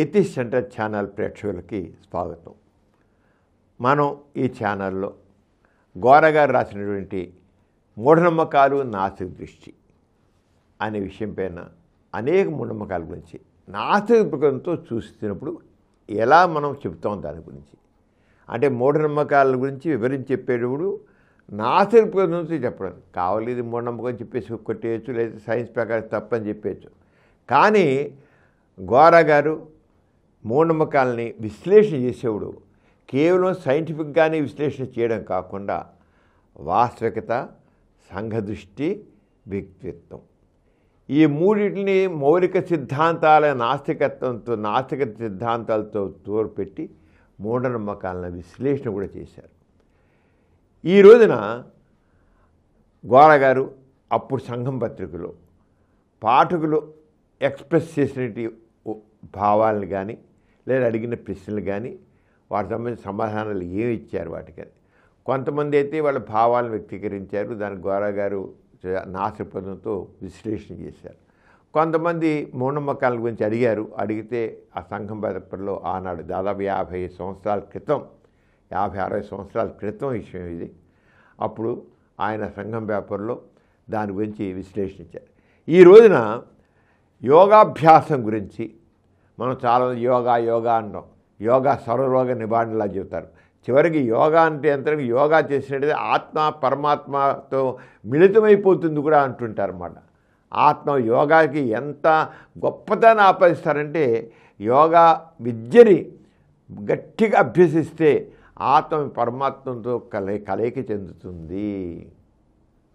Ethics centre channel ప్రేక్షకులకి స్వాగతం. మనం ఈ ఛానల్లో గోరగారు రాసినటువంటి మూఢనమ్మకాలు నాస్తిక దృష్టి అనే విషయం పైన అనేక మూఢనమ్మకాల గురించి నాస్తిక దృక్పథంతో చూస్తున్నప్పుడు ఎలా మనం చెప్తాం దాని గురించి. అంటే మూఢనమ్మకాల గురించి వివరించి చెప్పేటప్పుడు నాస్తిక దృక్పథం నుంచి చెప్పడం కావాలి. ఇది మూఢనమ్మకం చెప్పేసి కొట్టేయచ్చు, లేదా సైన్స్ ప్రకారం తప్పని చెప్పేయచ్చు. కానీ గోరగారు మూఢనమ్మకాలని విశ్లేషణ చేసేవాడు కేవలం సైంటిఫిక్గానే విశ్లేషణ చేయడం కాకుండా వాస్తవికత, సంఘదృష్టి, వ్యక్తిత్వం ఈ మూడింటిని మౌలిక సిద్ధాంతాల నాస్తిక సిద్ధాంతాలతో తోడ్పెట్టి మూఢనమ్మకాలను విశ్లేషణ కూడా చేశారు. ఈ రోజున గోరగారు అప్పుడు సంఘం పత్రికలో పాఠకులు ఎక్స్ప్రెస్ చేసినటువంటి భావాలను కానీ లేదా అడిగిన ప్రశ్నలు కానీ వాటి సంబంధించిన సమాధానాలు ఏమి ఇచ్చారు వాటికి. కొంతమంది అయితే వాళ్ళ భావాలను వ్యక్తీకరించారు, దానికి గోరగారు నాస్తిక పదంతో విశ్లేషణ చేశారు. కొంతమంది మూఢనమ్మకాల గురించి అడిగితే ఆ సంఘం పేపర్లో ఆనాడు దాదాపు 50 సంవత్సరాల క్రితం 50-60 సంవత్సరాల క్రితం విషయం ఇది. అప్పుడు ఆయన సంఘం పేపర్లో దాని గురించి విశ్లేషించారు. ఈ రోజున యోగాభ్యాసం గురించి మనం చాలా యోగా అంటాం. యోగా సర్వరోగ నివారణలా చెబుతారు. చివరికి యోగా అంటే ఎంత యోగా చేసినట్టు ఆత్మ పరమాత్మతో మిళితమైపోతుంది కూడా అంటుంటారు అన్నమాట. ఆత్మ యోగాకి ఎంత గొప్పతనం ఆపాదిస్తారంటే యోగా విద్యని గట్టిగా అభ్యసిస్తే ఆత్మ పరమాత్మతో కలయిక చెందుతుంది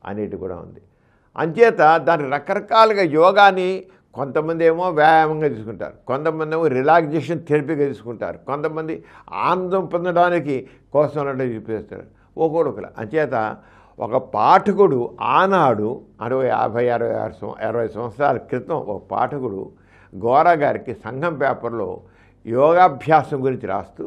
అనేది కూడా ఉంది. అంచేత దాని రకరకాలుగా యోగాని కొంతమంది ఏమో వ్యాయామంగా తీసుకుంటారు, కొంతమంది ఏమో రిలాక్సేషన్ థెరపీగా తీసుకుంటారు, కొంతమంది ఆనందం పొందడానికి కోసం చూపిస్తారు ఒకలా. అంచేత ఒక పాఠకుడు ఆనాడు 50-60 సంవత్సరాల క్రితం ఒక పాఠకుడు గోరగారికి సంఘం పేపర్లో యోగాభ్యాసం గురించి రాస్తూ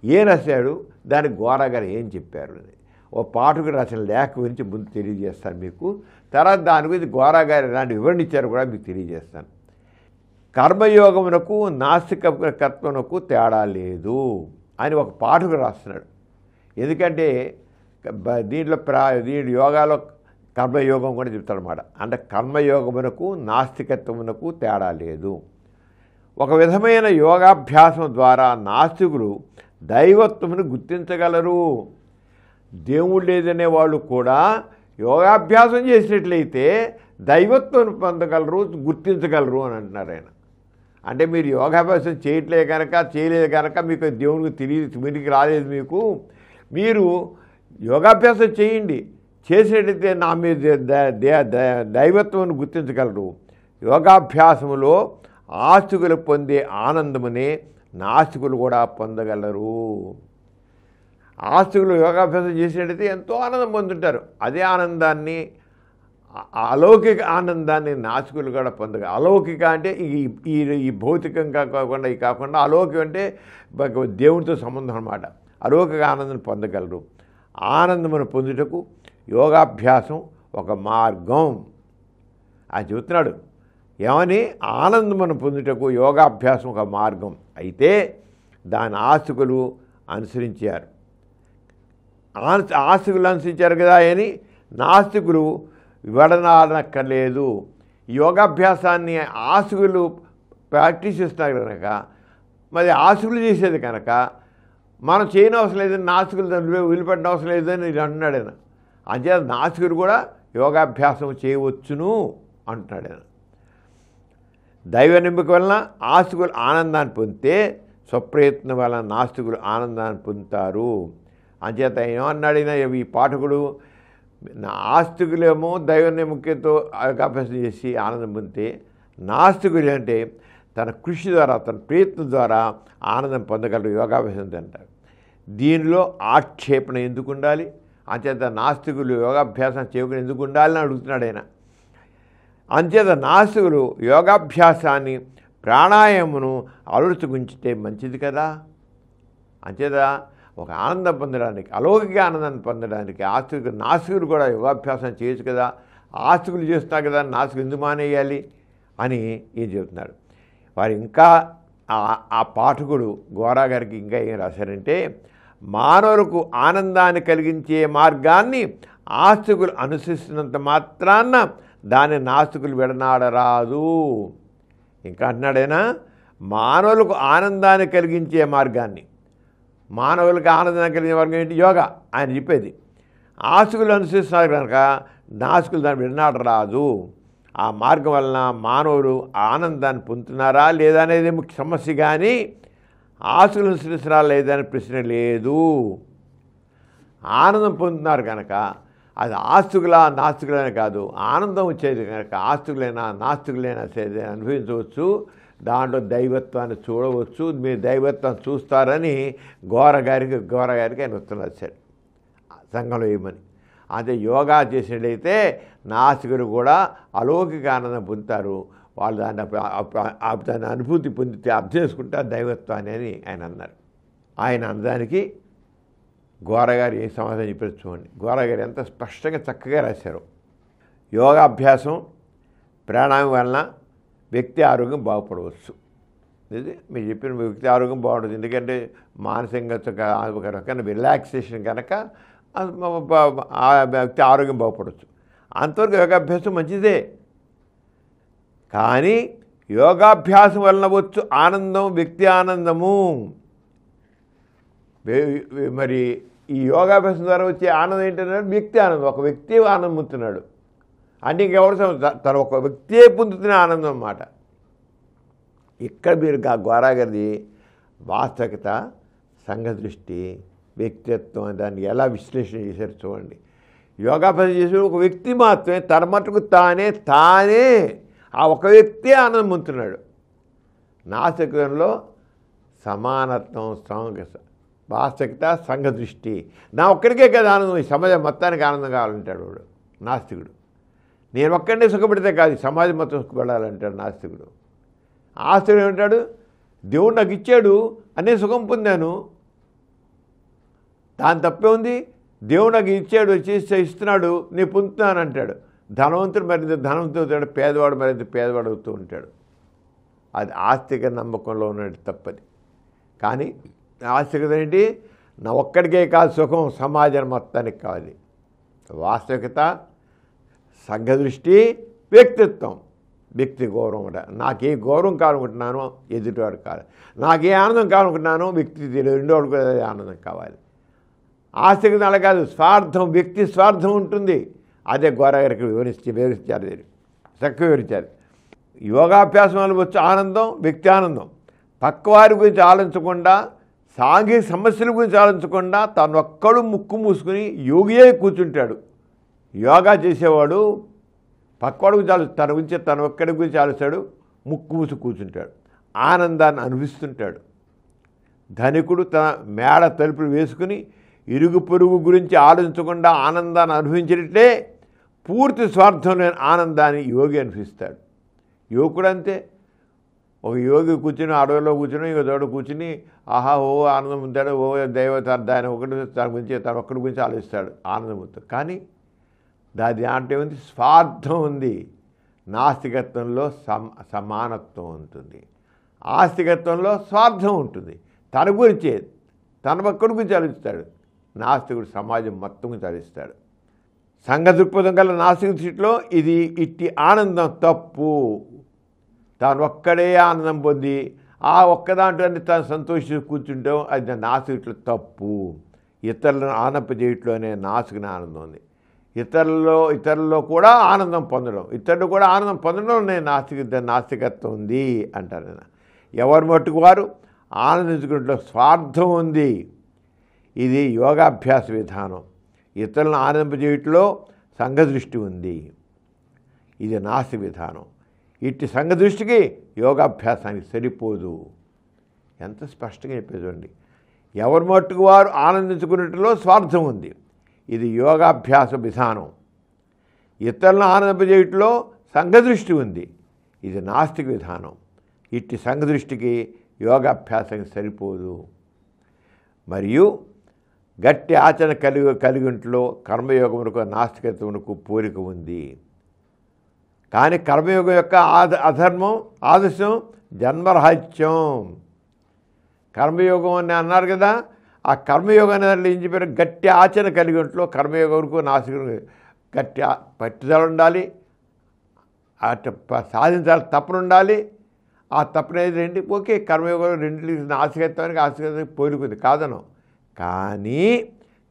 ఏం రాశాడు, దానికి గోరగారు ఏం చెప్పారు అని ఓ పాఠకుడు రాసిన లేఖ గురించి ముందు తెలియజేస్తాను మీకు. తర్వాత దాని గురించి గోరగారు ఎలాంటి వివరణ ఇచ్చారు కూడా మీకు తెలియజేస్తాను. కర్మయోగమునకు నాస్తికత్వమునకు తేడా లేదు అని ఒక పాఠకుడు రాస్తున్నాడు. ఎందుకంటే దీంట్లో యోగాలో కర్మయోగం కూడా చెప్తాడనమాట. అంటే కర్మయోగమునకు నాస్తికత్వమునకు తేడా లేదు. ఒక విధమైన యోగాభ్యాసం ద్వారా నాస్తికులు దైవత్వమును గుర్తించగలరు. దేవుడు లేదనే వాళ్ళు కూడా యోగాభ్యాసం చేసినట్లయితే దైవత్వం పొందగలరు, గుర్తించగలరు అని అంటున్నారు ఆయన. అంటే మీరు యోగాభ్యాసం చేయలేదు కనుక మీకు దేవుడికి తెలియదు, మీకు రాలేదు. మీరు యోగాభ్యాసం చేయండి, చేసినట్లయితే నా మీద దైవత్వాన్ని గుర్తించగలరు. యోగాభ్యాసములో ఆస్తికులు పొందే ఆనందమునే నాస్తికులు కూడా పొందగలరు. ఆస్తికులు యోగాభ్యాసం చేసినట్టయితే ఎంతో ఆనందం పొందుంటారు. అదే ఆనందాన్ని, అలౌకిక ఆనందాన్ని నాస్తికులు కూడా పొందగలరు. అలౌకిక అంటే ఈ భౌతికంగా కాకుండా అలౌకిక అంటే దేవునితో సంబంధం అన్నమాట. అలౌకిక ఆనందాన్ని పొందగలరు. ఆనందమును పొందుటకు యోగాభ్యాసం ఒక మార్గం అని చెబుతున్నాడు. ఏమని? ఆనందమును పొందుటకు యోగాభ్యాసం ఒక మార్గం. అయితే దాని ఆస్తికులు అనుసరించారు. ఆస్తికులు అనుసరించారు కదా అని నాస్తికులు వివరణక్కర్లేదు. యోగాభ్యాసాన్ని ఆస్తికులు ప్రాక్టీస్ చేస్తున్నారు కనుక, మరి ఆస్తికులు చేసేది కనుక మనం చేయని అవసరం లేదని నాస్తికులు దాన్ని వదిలిపెట్టిన అవసరం లేదని అంటున్నాడు ఆయన. అంచేత నాస్తికులు కూడా యోగాభ్యాసం చేయవచ్చును అంటున్నాడు ఆయన. దైవ నమ్మిక వలన ఆస్తికులు ఆనందాన్ని పొందితే స్వప్రయత్నం వలన నాస్తికులు ఆనందాన్ని పొందుతారు. అంచేత ఏమన్నాడు ఈ పాఠకుడు, ఆస్తికులేమో దైవ నమ్మకంతో అభ్యాసం చేసి ఆనందం పొందితే, నాస్తికులు అంటే తన కృషి ద్వారా, తన ప్రయత్నం ద్వారా ఆనందం పొందగలరు యోగాభ్యాసం అంటారు. దీనిలో ఆక్షేపణ ఎందుకు ఉండాలి? అంచేత నాస్తికులు యోగాభ్యాసం చేయకుండా ఎందుకు ఉండాలని అడుగుతున్నాడు ఆయన. అంచేత నాస్తికులు యోగాభ్యాసాన్ని ప్రాణాయామమును అలవర్చుకుంచితే మంచిది కదా. అంచేత ఒక ఆనందం పొందడానికి, అలౌకిక ఆనందాన్ని పొందడానికి నాస్తికులు కూడా యోగాభ్యాసం చేయొచ్చు కదా. ఆస్తికులు చేస్తున్నారు కదా, నాస్తికులు ఎందుకు మానేయాలి అని ఈయన చెబుతున్నారు. వారు ఇంకా ఆ పాఠకుడు గోరా గారికి ఇంకా ఏం రాశారంటే, మానవులకు ఆనందాన్ని కలిగించే మార్గాన్ని ఆస్తికులు అనుసరిస్తున్నంత మాత్రాన దాన్ని నాస్తికులు విడనాడరాదు. ఇంకా అంటున్నాడైనా, మానవులకు ఆనందాన్ని కలిగించే మార్గాన్ని, మానవులకు ఆనందాన్ని కలిగించే మార్గం ఏంటి? యోగా ఆయన చెప్పేది. ఆస్తికులు అనుసరిస్తున్నారు కనుక నాస్తికులు దాన్ని విడనాడరాదు. ఆ మార్గం వలన మానవులు ఆనందాన్ని పొందుతున్నారా లేదా అనేది ముఖ్య సమస్య, కానీ ఆస్తులను అనుసరిస్తున్నారా లేదా అనే ప్రశ్న లేదు. ఆనందం పొందుతున్నారు కనుక అది ఆస్తికులా నాస్తికులనే కాదు, ఆనందం వచ్చేది కనుక ఆస్తికులైనా నాస్తికులైనా సరే అనుభవించవచ్చు, దాంట్లో దైవత్వాన్ని చూడవచ్చు. మీరు దైవత్వాన్ని చూస్తారని గోరగారికి ఆయన ఉత్తరం రాశారు సంఘంలో ఏమని. అదే యోగా చేసినట్లయితే నాస్తికులు కూడా అలౌకిక ఆనందం పొందుతారు. వాళ్ళు దాన్ని అనుభూతి పొందితే అర్థం చేసుకుంటారు దైవత్వాన్ని అని ఆయన అన్నారు. ఆయన అన్నదానికి గోరగారు ఏ సమాధానం చెప్పారు చూడండి. గోరగారు ఎంత స్పష్టంగా చక్కగా రాశారు. యోగాభ్యాసం ప్రాణాయామం వలన వ్యక్తి ఆరోగ్యం బాగుపడవచ్చు. ఇది మీరు చెప్పిన వ్యక్తి ఆరోగ్యం బాగుంటుంది. ఎందుకంటే మానసికంగా ఒక రకమైన రిలాక్సేషన్ కనుక ఆ వ్యక్తి ఆరోగ్యం బాగుపడవచ్చు. అంతవరకు యోగాభ్యాసం మంచిదే. కానీ యోగాభ్యాసం వలన వచ్చు ఆనందం వ్యక్తి ఆనందము. మరి ఈ యోగాభ్యాసం ద్వారా వచ్చే ఆనందం ఏంటంటే వ్యక్తి ఆనందం. ఒక వ్యక్తి ఆనందం పొందుతున్నాడు అంటే ఇంకెవరు తన ఒక వ్యక్తే పొందుతున్న ఆనందం అన్నమాట. ఇక్కడ మీరు గోరాగారిది వాస్తవికత, సంఘదృష్టి, వ్యక్తిత్వం దాన్ని ఎలా విశ్లేషణ చేశారు చూడండి. యోగాభ్యాసం చేసే ఒక వ్యక్తి మాత్రమే తన మటుకు తానే ఆ ఒక వ్యక్తి ఆనందం పొందుతున్నాడు. నాస్తికంలో సమానత్వం, వాస్తవికత, సంఘదృష్టి. నా ఒక్కడికే కదా ఆనందం, ఈ సమాజం మొత్తానికి ఆనందం కావాలంటాడు వాడు నాస్తికుడు. నేను ఒక్కడినే సుఖపడితే కాదు, సమాజం మొత్తం సుఖపడాలంటాడు నాస్తికుడు. ఆస్తికుడు ఏమంటాడు? దేవుడు నాకు ఇచ్చాడు అనే సుఖం పొందాను, దాని తప్పే ఉంది. దేవుడు నాకు ఇచ్చాడు, ఇస్తున్నాడు, నేను పొందుతున్నాను అంటాడు. ధనవంతుడు మరింత ధనవంతుడు అవుతాడు, పేదవాడు మరింత పేదవాడు అవుతూ ఉంటాడు. అది ఆస్తిక నమ్మకంలో ఉన్నట్టు తప్పది. కానీ ఆస్తికత ఏంటి? నా ఒక్కడికే కాదు సుఖం, సమాజం మొత్తానికి కావాలి. వాస్తవికత, సంఘదృష్టి, వ్యక్తిత్వం, వ్యక్తి గౌరవం. నాకే గౌరవం కావాలనుకుంటున్నానో ఎదుటివాడు కావాలి, నాకే ఆనందం కావాలనుకుంటున్నానో వ్యక్తి రెండోవాడికి అదే ఆనందం కావాలి. ఆస్తికత అలా కాదు, స్వార్థం, వ్యక్తి స్వార్థం ఉంటుంది. అదే గోరగారికి వివరించారు, చక్కగా వివరించారు. యోగాభ్యాసం వల్ల వచ్చే ఆనందం వ్యక్తి ఆనందం. పక్కవారి గురించి ఆలోచించకుండా, సాంఘిక సమస్యల గురించి ఆలోచించకుండా తను ఒక్కడు ముక్కు మూసుకుని యోగియే కూర్చుంటాడు. యోగా చేసేవాడు పక్కవాడి గురించి తన గురించి తన ఒక్కడి గురించి ఆలోచిస్తాడు, ముక్కు మూసి కూర్చుంటాడు, ఆనందాన్ని అనుభవిస్తుంటాడు. ధనికుడు తన మేడ తలుపులు వేసుకుని ఇరుగు పొరుగు గురించి ఆలోచించకుండా ఆనందాన్ని అనుభవించినట్లే పూర్తి స్వార్థం లేని ఆనందాన్ని యోగి అనుభవిస్తాడు. యువకుడు అంతే. ఒక యోగి కూర్చుని అడవిలో కూర్చుని ఇంకో చోట కూర్చుని ఆహా ఓ ఆనందం ఉంటాడు, ఓ దైవత దాని ఒకటి తన గురించి తన ఒక్కడి గురించి ఆలోచిస్తాడు, ఆనందం అవుతాడు. కానీ దాని అంటే ఉంది, స్వార్థం ఉంది. నాస్తికత్వంలో సమానత్వం ఉంటుంది, ఆస్తికత్వంలో స్వార్థం ఉంటుంది. తన గురించే, తన ఒక్కడి గురించి ఆలోచిస్తాడు. నాస్తికుడు సమాజం మొత్తం గురించి ఆలోచిస్తాడు. సంఘ దృక్పథం కల నాస్తిక దృష్టిలో ఇది ఇట్టి ఆనందం తప్పు. తాను ఒక్కడే ఆనందం పొంది ఆ ఒక్కదాంట్లోనే తాను సంతోషించి కూర్చుంటాం, అది నాస్తికుడిలో తప్పు. ఇతరులను ఆనందపజేయట్లోనే నాస్తికుని ఆనందం ఉంది. ఇతరుల్లో కూడా ఆనందం పొందడం, ఇతరులు కూడా ఆనందం పొందడంలోనే నాస్తికత్వం ఉంది అంటారు నేను. ఎవరి మట్టుకు వారు ఆనందించుకున్నట్లో స్వార్థం ఉంది. ఇది యోగాభ్యాస విధానం. ఇతరులను ఆనందింపజేయట్లో సంఘదృష్టి ఉంది, ఇది నాస్తిక విధానం. ఇట్టి సంఘదృష్టికి యోగాభ్యాసానికి సరిపోదు. ఎంత స్పష్టంగా చెప్పేదండి. ఎవరి మట్టుకు వారు ఆనందించుకున్నట్లో స్వార్థం ఉంది, ఇది యోగాభ్యాస విధానం. ఇతరులను ఆనందింపజేయట్లో సంఘదృష్టి ఉంది, ఇది నాస్తిక విధానం. ఇట్టి సంఘదృష్టికి యోగాభ్యాసానికి సరిపోదు. మరియు గట్టి ఆచరణ కలిగింట్లో కర్మయోగమునకు నాస్తికత్వమునకు పోలిక ఉంది. కానీ కర్మయోగం యొక్క అధర్మం ఆదర్శం జన్మరహిత్యం. కర్మయోగం అని అన్నారు కదా, ఆ కర్మయోగం అనేది ఏం చెప్పారు, గట్టి ఆచరణ కలిగి ఉంట్లో కర్మయోగంకు నాశకం గట్టి పట్టుదల ఉండాలి, అటు సాధించాలి, తప్పన ఉండాలి. ఆ తప్పనేది ఏంటి, ఓకే కర్మయోగం రెండింటికి ఆశగత్వానికి పోలుకుంది కాదనం. కానీ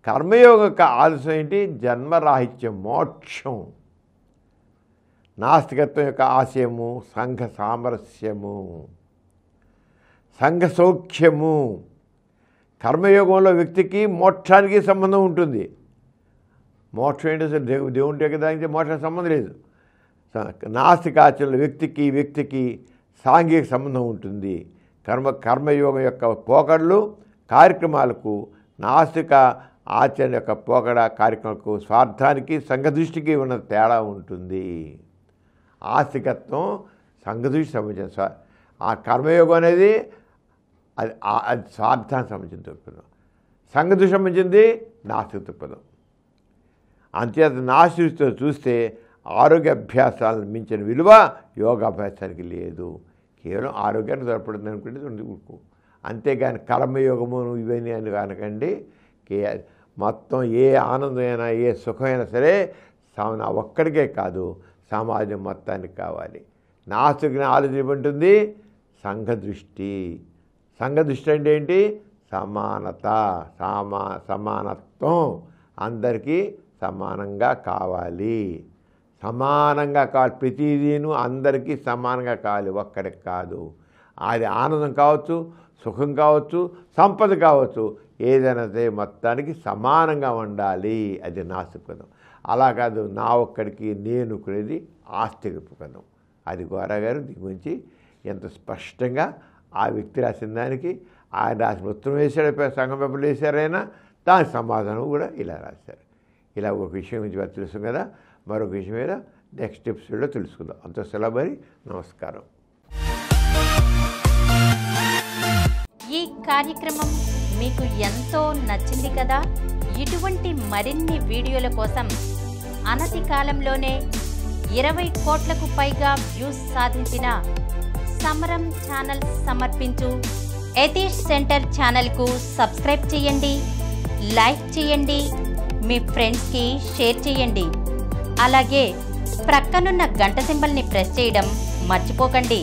కర్మయోగం యొక్క ఆదర్శం ఏంటి, జన్మరాహిత్యం, మోక్షం. నాస్తికత్వం యొక్క ఆశయము సంఘ సామరస్యము, సంఘ సౌఖ్యము. కర్మయోగంలో వ్యక్తికి మోక్షానికి సంబంధం ఉంటుంది. మోక్షం ఏంటి, అసలు దేవుంటే కదా, దానికి మోక్షానికి సంబంధం లేదు. నాస్తికాచరణలో వ్యక్తికి సాంఘిక సంబంధం ఉంటుంది. కర్మయోగం యొక్క పోకడలు కార్యక్రమాలకు, నాస్తిక ఆచరణ యొక్క పోకడ కార్యక్రమాలకు, స్వార్థానికి సంఘదృష్టికి ఉన్న తేడా ఉంటుంది. ఆస్తికత్వం సంఘదృష్టి సంబంధించిన, ఆ కర్మయోగం అనేది అది స్వార్థానికి సంబంధించిన దృక్పథం, సంఘదృష్టి సంబంధించింది నాస్తిక దృక్పథం. అంతేత నాస్తికతో చూస్తే ఆరోగ్య అభ్యాసాలను మించిన విలువ యోగాభ్యాసానికి లేదు. కేవలం ఆరోగ్యానికి తోడ్పడుతుంది అనుకుంటే ఊరుకో. అంతేగాని కర్మయోగము ఇవన్నీ అని అనకండి. మొత్తం ఏ ఆనందమైనా ఏ సుఖమైనా సరే నా ఒక్కడికే కాదు, సమాజం మొత్తానికి కావాలి. నాస్తికుని ఆలోచన ఉంటుంది సంఘదృష్టి. సంఘదృష్టి అంటే ఏంటి, సమానత, సమానత్వం, అందరికీ సమానంగా కావాలి, సమానంగా కావాలి. ప్రతిదీను అందరికీ సమానంగా కావాలి, ఒక్కడికి కాదు. అది ఆనందం కావచ్చు, సుఖం కావచ్చు, సంపద కావచ్చు, ఏదైనా మొత్తానికి సమానంగా ఉండాలి. అది నాస్తికం. అలా కాదు నా ఒక్కడికి నేను అనేది ఆస్తిక పదం. అది గోరాగారు దీని గురించి ఎంత స్పష్టంగా ఆ వ్యక్తి రాసిన దానికి ఆయన రాసిన ఉత్తరం వేశాడు, సంఘం పేపర్లు వేశారైనా దాని సమాధానం కూడా ఇలా రాశారు. ఇలా ఒక విషయం గురించి తెలుసు కదా, మరొక విషయం మీద నెక్స్ట్ ఎపిసోడ్లో తెలుసుకుందాం. అంత సెలవు, నమస్కారం. ఈ కార్యక్రమం మీకు ఎంతో నచ్చింది కదా. ఇటువంటి మరిన్ని వీడియోల కోసం అనతి కాలంలోనే 20 కోట్లకు పైగా వ్యూస్ సాధించిన సమరం ఛానల్ సమర్పించు యతీష్ సెంటర్ ఛానల్కు సబ్స్క్రైబ్ చేయండి, లైక్ చేయండి, మీ ఫ్రెండ్స్కి షేర్ చేయండి. అలాగే ప్రక్కనున్న గంట సింబల్ని ప్రెస్ చేయడం మర్చిపోకండి.